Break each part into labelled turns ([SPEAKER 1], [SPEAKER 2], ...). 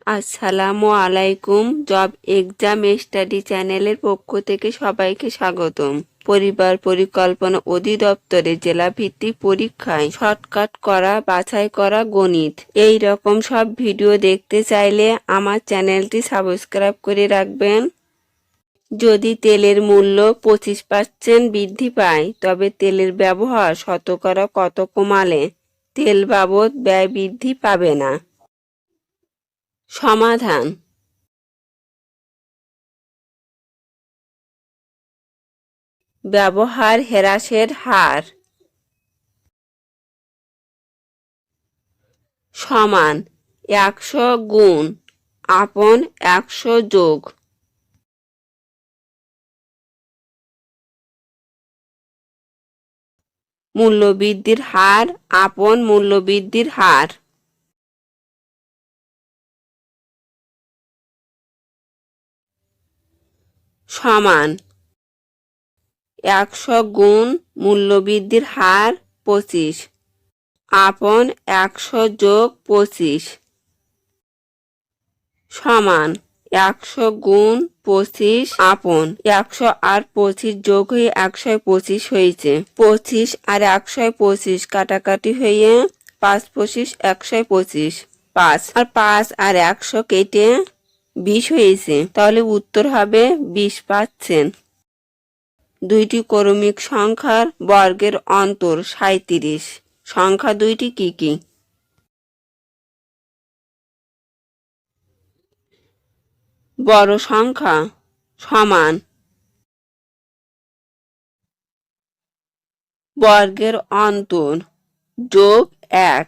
[SPEAKER 1] আসসালামু আলাইকুম। Job exam study চ্যানেলের পক্ষ থেকে সবাইকে স্বাগতম। পরিবার পরিকল্পনা অধিদপ্তরের জেলাভিত্তিক পরীক্ষায় শর্টকাট করা, বাছাই করা গণিত এই রকম সব ভিডিও দেখতে চাইলে আমার চ্যানেলটি সাবস্ক্রাইব করে রাখবেন। যদি তেলের মূল্য 25% বৃদ্ধি পায় তবে তেলের ব্যবহার শতকরা কত কমালে তেল বাবদ ব্যয় বৃদ্ধি পাবে না? সমাধান: ব্যবহার হ্রাসের হার সমান 100 গুণ আপন 100 যোগ মূল্যবৃদ্ধির হার আপন মূল্যবৃদ্ধির হার সমান 100 গুণ মূল্যবৃদ্ধির হার 25 আপন 100 যোগ 25 সমান 100 গুণ 25 আপন 100 আর 25 যোগ হয়ে 125 হয়েছে। 25 আর 125 কাটাকাটি হয়ে 5 25 125 5 আর 5 আর 100 কেটে 20 হয়েছে। তাহলে উত্তর হবে 20 পাচ্ছেন। দুইটি ক্রমিক সংখ্যার বর্গের অন্তর 37। সংখ্যা দুইটি কি কি? বড় সংখ্যা সমান বর্গের অন্তর যোগ 1।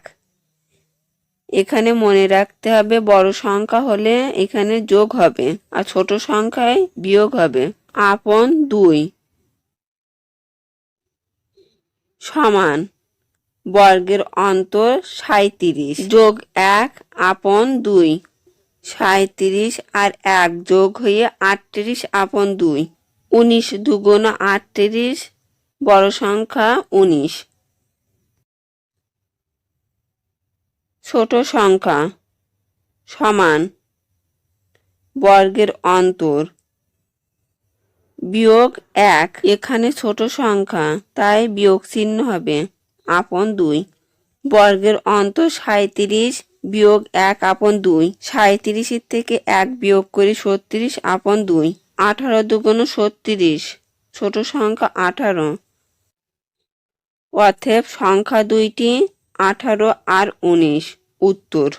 [SPEAKER 1] এখানে মনে রাখতে হবে বড় সংখ্যা হলে এখানে যোগ হবে আর ছোট সংখ্যায় বিয়োগ হবে। আপন 2 সমান বর্গের অন্তর 37 যোগ 1 আপন 2। 37 আর 1 যোগ হয়ে 38 আপন 2। 19 দুগুণ 38 বড় সংখ্যা 19। ছোট সংখ্যা সমান বর্গের অন্তর বিয়োগ 1। এখানে ছোট সংখ্যা তাই বিয়োগ চিহ্ন হবে আপন 2। বর্গের অন্তর 37 বিয়োগ 1 আপন 2। 37 থেকে 1 বিয়োগ করে 36 আপন 2। 18 দুগুণ 36 ছোট সংখ্যা 18। অতএব সংখ্যা দুইটি 18 আর 19। উত্তর: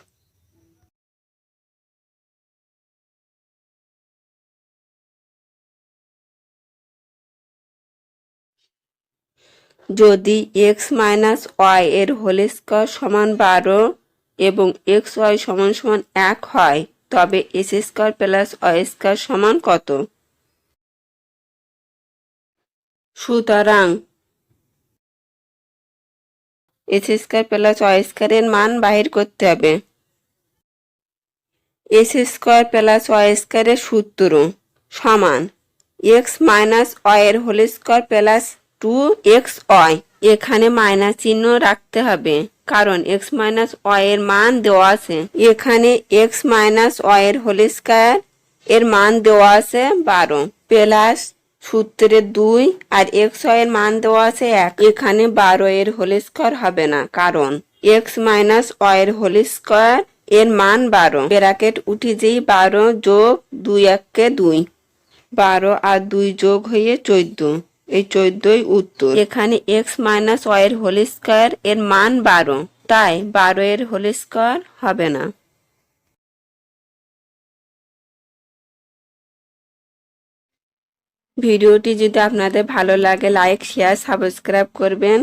[SPEAKER 1] যদি x মাইনাস ওয়াই এর হোল স্কয়ার সমান 12 এবং এক্স ওয়াই সমান সমান 1 হয় তবে S square plus Y square সমান কত? সুতরাং এস স্কয়ার প্লাস ওয়াই স্কয়ারের মান বাহির করতে হবে। এস স্কয়ার প্লাস ওয়াই স্কয়ারের সূত্র সমান এক্স মাইনাস ওয়াই এর হোল স্কয়ার প্লাস 2xy। এখানে মাইনাস চিহ্ন রাখতে হবে কারণ এক্স মাইনাস ওয়াই এর মান দেওয়া আছে। এখানে এক্স মাইনাস ওয়াই এর হোল স্কয়ার এর মান দেওয়া আছে 12 প্লাস সূত্রের 2 আর এক্স ওয়াই এর মান দেওয়া আছে 1। এখানে 12 এর হোল স্কয়ার হবে না কারণ এক্স মাইনাস ওয়াই এর হোল স্কয়ার এর মান 12। ব্র্যাকেট উঠে যেই 12 যোগ 2 1 2। 12 আর 2 যোগ হয়ে 14। এই 14ই উত্তর। এখানে এক্স মাইনাস ওয়াই এর হোল স্কয়ার এর মান 12 তাই 12 এর হোল স্কয়ার হবে না। ভিডিওটি যদি আপনাদের ভালো লাগে লাইক শেয়ার সাবস্ক্রাইব করবেন।